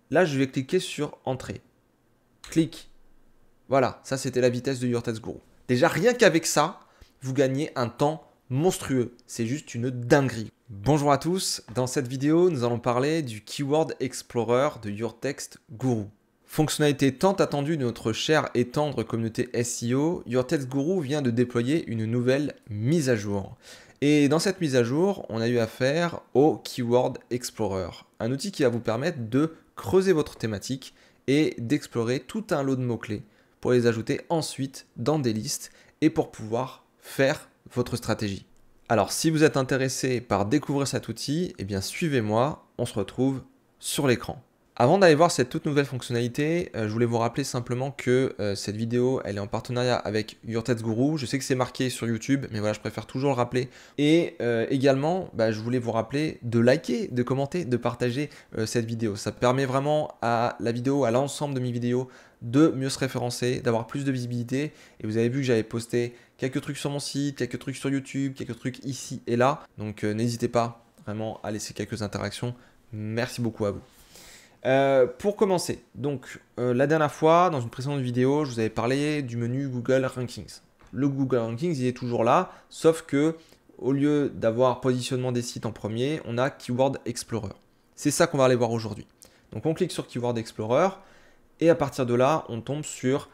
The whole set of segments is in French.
Là, je vais cliquer sur Entrée. Clic. Voilà, ça c'était la vitesse de Your Test Guru. Déjà, rien qu'avec ça, vous gagnez un temps monstrueux. C'est juste une dinguerie. Bonjour à tous, dans cette vidéo, nous allons parler du Keyword Explorer de Your Text Guru. Fonctionnalité tant attendue de notre chère et tendre communauté SEO, Your Text Guru vient de déployer une nouvelle mise à jour. Et dans cette mise à jour, on a eu affaire au Keyword Explorer, un outil qui va vous permettre de creuser votre thématique et d'explorer tout un lot de mots-clés pour les ajouter ensuite dans des listes et pour pouvoir faire votre stratégie. Alors si vous êtes intéressé par découvrir cet outil, eh bien suivez-moi, on se retrouve sur l'écran. Avant d'aller voir cette toute nouvelle fonctionnalité, je voulais vous rappeler simplement que cette vidéo elle est en partenariat avec Your Text Guru. Je sais que c'est marqué sur YouTube, mais voilà, je préfère toujours le rappeler. Et également, je voulais vous rappeler de liker, de commenter, de partager cette vidéo. Ça permet vraiment à la vidéo, à l'ensemble de mes vidéos, de mieux se référencer, d'avoir plus de visibilité. Et vous avez vu que j'avais posté quelques trucs sur mon site, quelques trucs sur YouTube, quelques trucs ici et là. Donc n'hésitez pas vraiment à laisser quelques interactions. Merci beaucoup à vous. Pour commencer, donc la dernière fois, dans une précédente vidéo, je vous avais parlé du menu Google Rankings. Le Google Rankings, il est toujours là, sauf que au lieu d'avoir positionnement des sites en premier, on a Keyword Explorer. C'est ça qu'on va aller voir aujourd'hui. Donc on clique sur Keyword Explorer et à partir de là, on tombe sur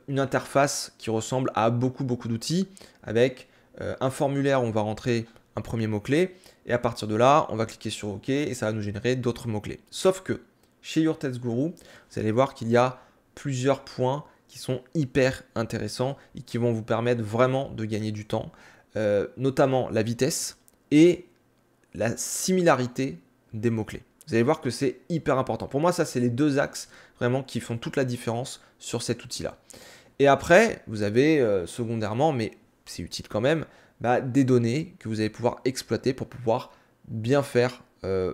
une interface qui ressemble à beaucoup d'outils avec un formulaire où on va rentrer un premier mot-clé et à partir de là, on va cliquer sur OK et ça va nous générer d'autres mots-clés. Sauf que chez Your Text Guru, vous allez voir qu'il y a plusieurs points qui sont hyper intéressants et qui vont vous permettre vraiment de gagner du temps, notamment la vitesse et la similarité des mots-clés. Vous allez voir que c'est hyper important. Pour moi, ça, c'est les deux axes vraiment qui font toute la différence sur cet outil-là. Et après, vous avez secondairement, mais c'est utile quand même, des données que vous allez pouvoir exploiter pour pouvoir bien faire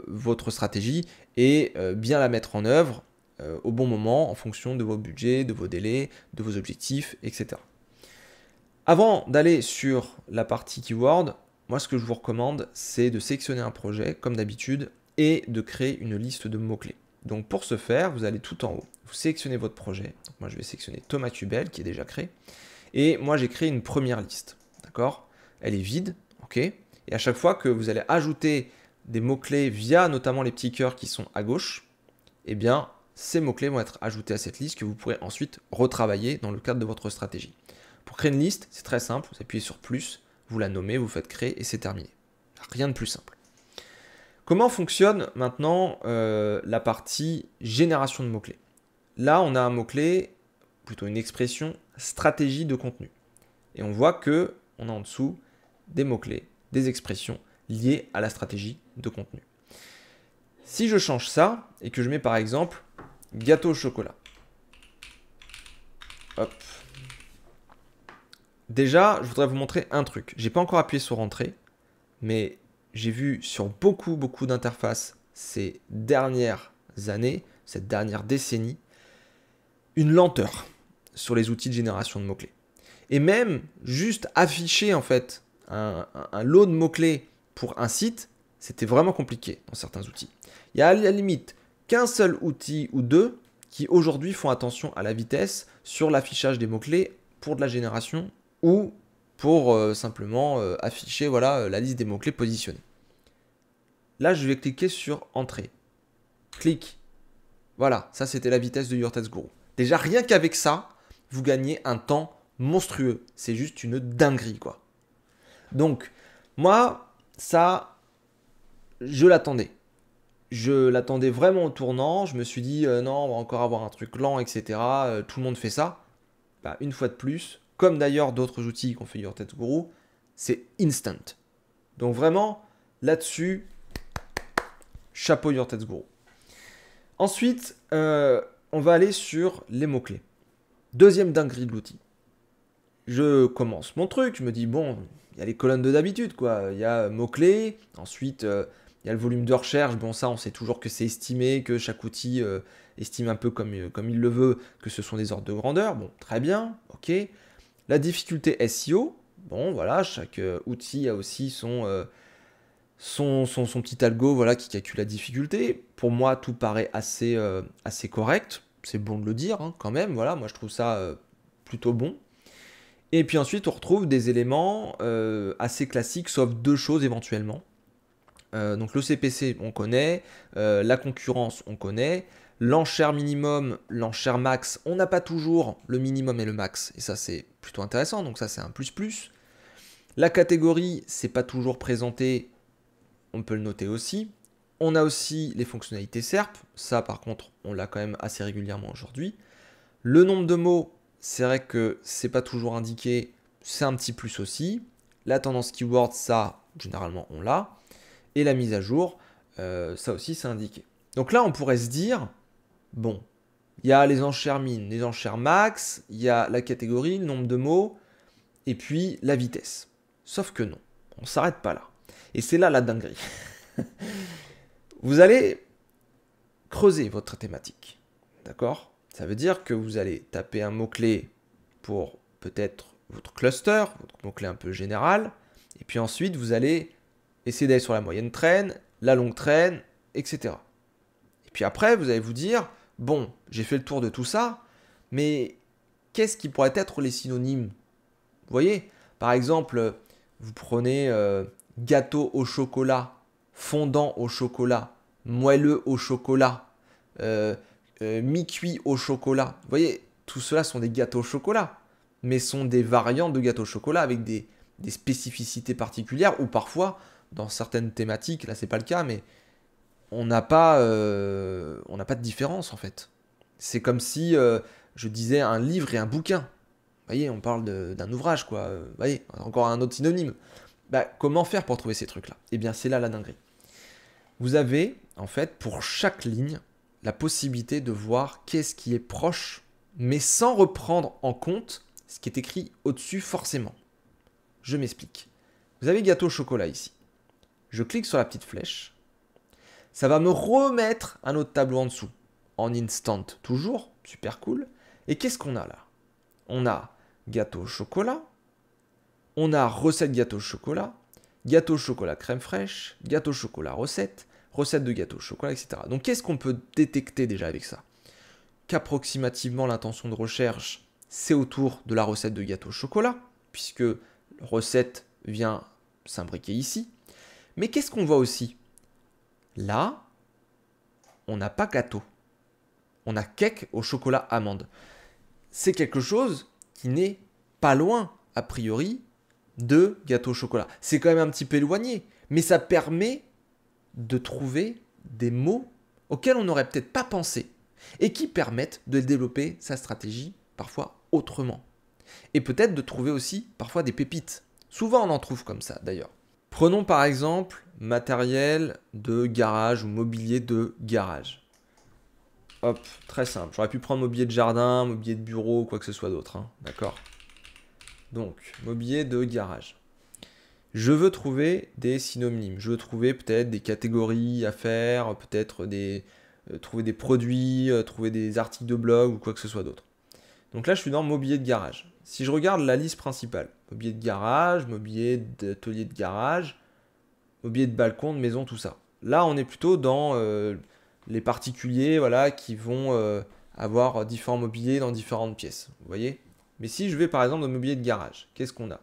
votre stratégie et bien la mettre en œuvre au bon moment en fonction de vos budgets, de vos délais, de vos objectifs, etc. Avant d'aller sur la partie keyword, moi ce que je vous recommande, c'est de sélectionner un projet comme d'habitude et de créer une liste de mots-clés. Donc pour ce faire, vous allez tout en haut, vous sélectionnez votre projet. Donc moi je vais sélectionner Thomas Cubel qui est déjà créé. Et moi j'ai créé une première liste, d'accord? Elle est vide, ok? Et à chaque fois que vous allez ajouter des mots-clés via notamment les petits cœurs qui sont à gauche, eh bien ces mots-clés vont être ajoutés à cette liste que vous pourrez ensuite retravailler dans le cadre de votre stratégie. Pour créer une liste, c'est très simple, vous appuyez sur plus, vous la nommez, vous faites créer et c'est terminé. Rien de plus simple. Comment fonctionne maintenant la partie génération de mots-clés? Là, on a un mot-clé, plutôt une expression, stratégie de contenu. Et on voit que on a en dessous des mots-clés, des expressions liées à la stratégie de contenu. Si je change ça et que je mets par exemple gâteau au chocolat. Hop. Déjà, je voudrais vous montrer un truc. J'ai pas encore appuyé sur entrée, mais j'ai vu sur beaucoup d'interfaces ces dernières années, cette dernière décennie, une lenteur sur les outils de génération de mots-clés. Et même juste afficher en fait un lot de mots-clés pour un site, c'était vraiment compliqué dans certains outils. Il y a à la limite qu'un seul outil ou deux qui aujourd'hui font attention à la vitesse sur l'affichage des mots-clés pour de la génération ou pour simplement afficher voilà, la liste des mots-clés positionnés. Là, je vais cliquer sur Entrée. Clic. Voilà, ça c'était la vitesse de Your Text Guru. Déjà, rien qu'avec ça, vous gagnez un temps monstrueux. C'est juste une dinguerie, quoi. Donc, moi, ça, je l'attendais. Je l'attendais vraiment au tournant. Je me suis dit, non, on va encore avoir un truc lent, etc. Tout le monde fait ça. Une fois de plus, comme d'ailleurs d'autres outils qu'on fait Your Text Guru, c'est instant. Donc vraiment, là-dessus, chapeau Your Text Guru. Ensuite, on va aller sur les mots-clés. Deuxième dinguerie de l'outil. Je commence mon truc, je me dis, bon, il y a les colonnes de d'habitude, quoi. Il y a mots-clés, ensuite, il y a le volume de recherche. Bon, ça, on sait toujours que c'est estimé, que chaque outil estime un peu comme il le veut, que ce sont des ordres de grandeur. Bon, très bien, ok. La difficulté SEO, bon, voilà, chaque outil a aussi son petit algo voilà, qui calcule la difficulté. Pour moi, tout paraît assez correct. C'est bon de le dire hein, quand même. Voilà, moi je trouve ça plutôt bon. Et puis ensuite, on retrouve des éléments assez classiques, sauf deux choses éventuellement. Donc le CPC, on connaît. La concurrence, on connaît. L'enchère minimum, l'enchère max, on n'a pas toujours le minimum et le max. Et ça, c'est plutôt intéressant. Donc ça, c'est un plus. La catégorie, c'est pas toujours présenté. On peut le noter aussi. On a aussi les fonctionnalités SERP. Ça, par contre, on l'a quand même assez régulièrement aujourd'hui. Le nombre de mots, c'est vrai que c'est pas toujours indiqué. C'est un petit plus aussi. La tendance keyword, ça, généralement, on l'a. Et la mise à jour, ça aussi, c'est indiqué. Donc là, on pourrait se dire, bon, il y a les enchères min, les enchères max, il y a la catégorie, le nombre de mots, et puis la vitesse. Sauf que non, on ne s'arrête pas là. Et c'est là la dinguerie. Vous allez creuser votre thématique. D'accord? Ça veut dire que vous allez taper un mot-clé pour peut-être votre cluster, votre mot-clé un peu général. Et puis ensuite, vous allez essayer d'aller sur la moyenne traîne, la longue traîne, etc. Et puis après, vous allez vous dire, bon, j'ai fait le tour de tout ça, mais qu'est-ce qui pourrait être les synonymes? Vous voyez? Par exemple, vous prenez gâteau au chocolat, fondant au chocolat, moelleux au chocolat, mi-cuit au chocolat. Vous voyez, tout cela sont des gâteaux au chocolat, mais sont des variantes de gâteaux au chocolat avec des spécificités particulières, ou parfois, dans certaines thématiques, là c'est pas le cas, mais on n'a pas de différence en fait. C'est comme si je disais un livre et un bouquin. Vous voyez, on parle d'un ouvrage, quoi. Vous voyez, encore un autre synonyme. Bah, comment faire pour trouver ces trucs-là? Eh bien, c'est là la dinguerie. Vous avez, en fait, pour chaque ligne, la possibilité de voir qu'est-ce qui est proche, mais sans reprendre en compte ce qui est écrit au-dessus forcément. Je m'explique. Vous avez gâteau au chocolat ici. Je clique sur la petite flèche. Ça va me remettre un autre tableau en dessous. En instant, toujours. Super cool. Et qu'est-ce qu'on a là? On a gâteau au chocolat. On a recette gâteau au chocolat. Gâteau au chocolat crème fraîche. Gâteau au chocolat recette. Recette de gâteau au chocolat, etc. Donc qu'est-ce qu'on peut détecter déjà avec ça? Qu'approximativement l'intention de recherche, c'est autour de la recette de gâteau au chocolat, puisque recette vient s'imbriquer ici. Mais qu'est-ce qu'on voit aussi? Là, on n'a pas gâteau. On a cake au chocolat amande. C'est quelque chose qui n'est pas loin, a priori, de gâteau au chocolat. C'est quand même un petit peu éloigné, mais ça permet de trouver des mots auxquels on n'aurait peut-être pas pensé et qui permettent de développer sa stratégie parfois autrement. Et peut-être de trouver aussi parfois des pépites. Souvent on en trouve comme ça d'ailleurs. Prenons par exemple matériel de garage ou mobilier de garage. Hop, très simple. J'aurais pu prendre mobilier de jardin, mobilier de bureau, quoi que ce soit d'autre. Hein. D'accord? Donc, mobilier de garage. Je veux trouver des synonymes. Je veux trouver peut-être des catégories à faire, peut-être trouver des produits, trouver des articles de blog ou quoi que ce soit d'autre. Donc là, je suis dans mobilier de garage. Si je regarde la liste principale, mobilier de garage, mobilier d'atelier de garage, mobilier de balcon, de maison, tout ça. Là, on est plutôt dans les particuliers voilà, qui vont avoir différents mobiliers dans différentes pièces. Vous voyez? Mais si je vais par exemple dans mobilier de garage, qu'est-ce qu'on a?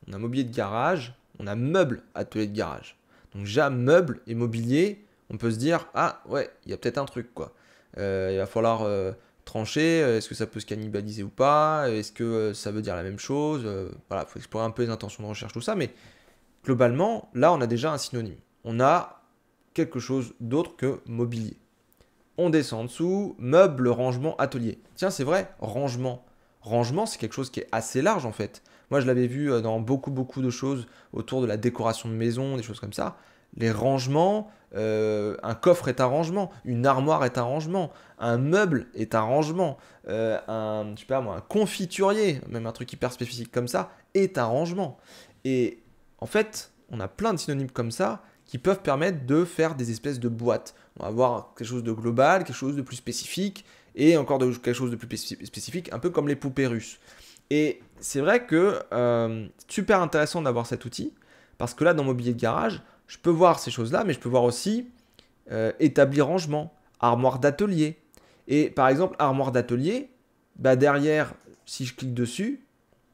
On a mobilier de garage, on a meuble atelier de garage. Donc déjà, meuble et mobilier, on peut se dire, ah ouais, il y a peut-être un truc quoi. Il va falloir trancher, est-ce que ça peut se cannibaliser ou pas? Est-ce que ça veut dire la même chose? Voilà, il faut explorer un peu les intentions de recherche, tout ça, mais globalement, là, on a déjà un synonyme. On a quelque chose d'autre que mobilier. On descend en dessous, meuble, rangement, atelier. Tiens, c'est vrai, rangement. Rangement, c'est quelque chose qui est assez large en fait. Moi, je l'avais vu dans beaucoup de choses autour de la décoration de maison, des choses comme ça. Les rangements, un coffre est un rangement, une armoire est un rangement, un meuble est un rangement, je sais pas moi, un confiturier, même un truc hyper spécifique comme ça, est un rangement. Et en fait, on a plein de synonymes comme ça qui peuvent permettre de faire des espèces de boîtes. On va avoir quelque chose de global, quelque chose de plus spécifique, et encore quelque chose de plus spécifique, un peu comme les poupées russes. Et c'est vrai que c'est super intéressant d'avoir cet outil, parce que là, dans mobilier de garage, je peux voir ces choses-là, mais je peux voir aussi établir rangement, armoire d'atelier. Et par exemple, armoire d'atelier, bah derrière, si je clique dessus,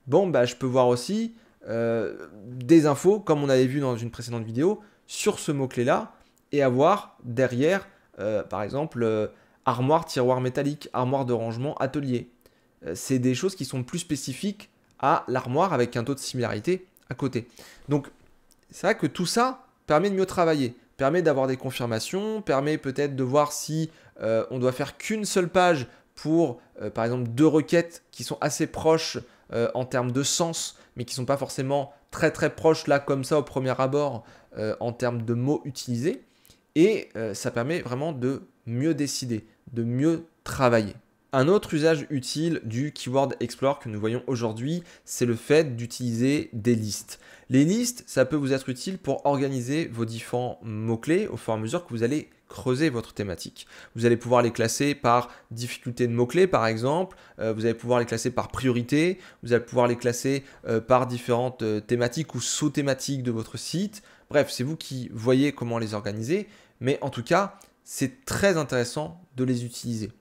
bon, bah, je peux voir aussi des infos, comme on avait vu dans une précédente vidéo, sur ce mot-clé-là, et avoir derrière, par exemple, armoire, tiroir métallique, armoire de rangement, atelier. C'est des choses qui sont plus spécifiques à l'armoire avec un taux de similarité à côté. Donc, c'est vrai que tout ça permet de mieux travailler, permet d'avoir des confirmations, permet peut-être de voir si on doit faire qu'une seule page pour, par exemple, deux requêtes qui sont assez proches en termes de sens, mais qui ne sont pas forcément très très proches là comme ça au premier abord en termes de mots utilisés. Et ça permet vraiment de mieux décider, de mieux travailler. Un autre usage utile du Keyword Explorer que nous voyons aujourd'hui, c'est le fait d'utiliser des listes. Les listes, ça peut vous être utile pour organiser vos différents mots-clés au fur et à mesure que vous allez creuser votre thématique. Vous allez pouvoir les classer par difficulté de mots-clés par exemple, vous allez pouvoir les classer par priorité, vous allez pouvoir les classer par différentes thématiques ou sous-thématiques de votre site. Bref, c'est vous qui voyez comment les organiser, mais en tout cas, c'est très intéressant de les utiliser.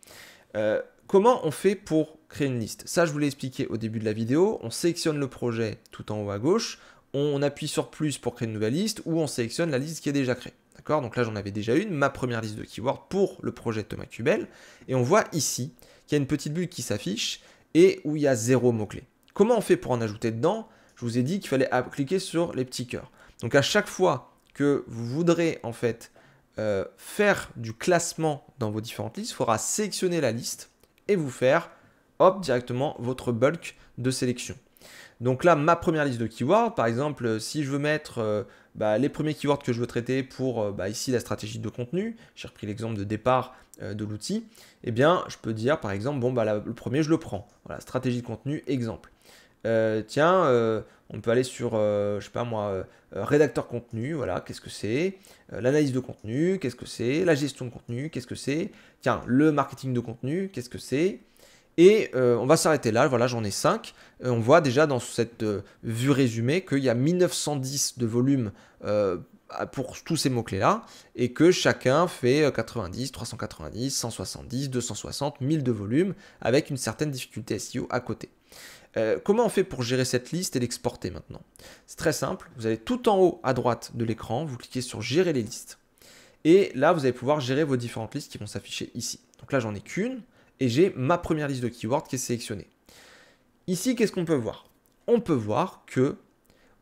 Comment on fait pour créer une liste? Ça, je vous l'ai expliqué au début de la vidéo. On sélectionne le projet tout en haut à gauche, on appuie sur plus pour créer une nouvelle liste ou on sélectionne la liste qui est déjà créée. D'accord? Donc là, j'en avais déjà une, ma première liste de keywords pour le projet de Thomas Kubel. Et on voit ici qu'il y a une petite bulle qui s'affiche et où il y a 0 mot-clé. Comment on fait pour en ajouter dedans? Je vous ai dit qu'il fallait cliquer sur les petits cœurs. Donc à chaque fois que vous voudrez en fait faire du classement dans vos différentes listes, il faudra sélectionner la liste et vous faire hop directement votre bulk de sélection. Donc là, ma première liste de keywords, par exemple, si je veux mettre les premiers keywords que je veux traiter pour ici la stratégie de contenu, j'ai repris l'exemple de départ de l'outil, eh bien je peux dire par exemple, le premier je le prends, voilà, stratégie de contenu, exemple. On peut aller sur, je sais pas moi, rédacteur contenu, voilà, qu'est-ce que c'est, l'analyse de contenu, qu'est-ce que c'est, la gestion de contenu, qu'est-ce que c'est, tiens, le marketing de contenu, qu'est-ce que c'est, et on va s'arrêter là, voilà, j'en ai 5. On voit déjà dans cette vue résumée qu'il y a 1910 de volume pour tous ces mots-clés-là, et que chacun fait 90, 390, 170, 260, 1000 de volume, avec une certaine difficulté SEO à côté. Comment on fait pour gérer cette liste et l'exporter maintenant? C'est très simple, vous allez tout en haut à droite de l'écran, vous cliquez sur gérer les listes. Et là, vous allez pouvoir gérer vos différentes listes qui vont s'afficher ici. Donc là, j'en ai qu'une et j'ai ma première liste de keywords qui est sélectionnée. Ici, qu'est-ce qu'on peut voir? On peut voir que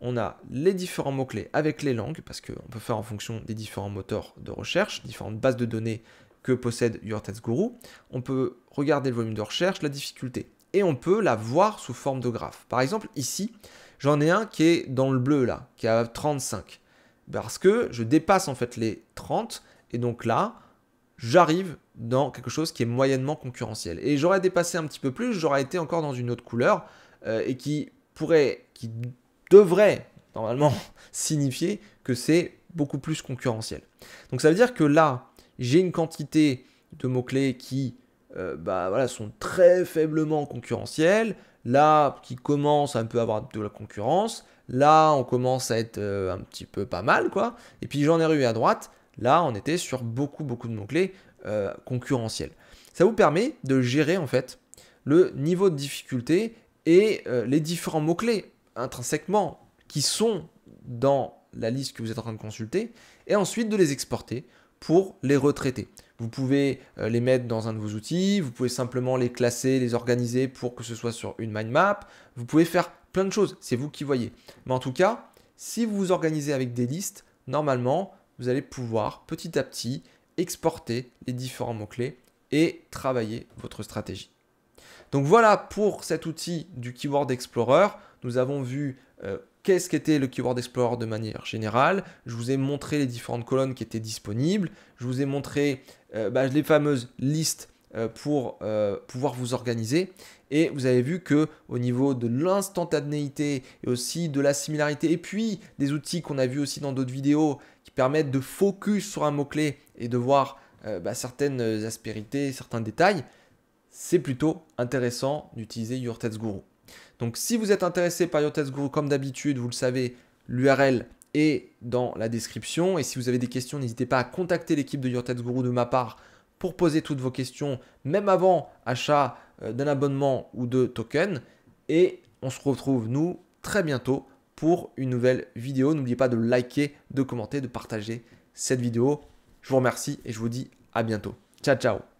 on a les différents mots-clés avec les langues, parce qu'on peut faire en fonction des différents moteurs de recherche, différentes bases de données que possède Your Text Guru. On peut regarder le volume de recherche, la difficulté. Et on peut la voir sous forme de graphe. Par exemple, ici, j'en ai un qui est dans le bleu là, qui est à 35. Parce que je dépasse en fait les 30, et donc là, j'arrive dans quelque chose qui est moyennement concurrentiel. Et j'aurais dépassé un petit peu plus, j'aurais été encore dans une autre couleur, et qui devrait normalement signifier que c'est beaucoup plus concurrentiel. Donc ça veut dire que là, j'ai une quantité de mots-clés qui sont très faiblement concurrentiels, là qui commence à un peu avoir de la concurrence, là on commence à être un petit peu pas mal quoi, et puis j'en ai eu à droite, là on était sur beaucoup de mots-clés concurrentiels. Ça vous permet de gérer en fait le niveau de difficulté et les différents mots-clés intrinsèquement qui sont dans la liste que vous êtes en train de consulter, et ensuite de les exporter pour les retraiter. Vous pouvez les mettre dans un de vos outils, vous pouvez simplement les classer, les organiser pour que ce soit sur une mind map, vous pouvez faire plein de choses, c'est vous qui voyez. Mais en tout cas, si vous vous organisez avec des listes, normalement, vous allez pouvoir petit à petit exporter les différents mots-clés et travailler votre stratégie. Donc voilà pour cet outil du Keyword Explorer. Nous avons vu qu'est-ce qu'était le Keyword Explorer de manière générale. Je vous ai montré les différentes colonnes qui étaient disponibles. Je vous ai montré les fameuses listes pour pouvoir vous organiser. Et vous avez vu que au niveau de l'instantanéité et aussi de la similarité, et puis des outils qu'on a vus aussi dans d'autres vidéos qui permettent de focus sur un mot-clé et de voir certaines aspérités, certains détails, c'est plutôt intéressant d'utiliser Your Text Guru. Donc si vous êtes intéressé par Your Text Guru, comme d'habitude, vous le savez, l'URL est dans la description. Et si vous avez des questions, n'hésitez pas à contacter l'équipe de Your Tax Guru de ma part pour poser toutes vos questions, même avant achat d'un abonnement ou de token. Et on se retrouve, nous, très bientôt pour une nouvelle vidéo. N'oubliez pas de liker, de commenter, de partager cette vidéo. Je vous remercie et je vous dis à bientôt. Ciao, ciao.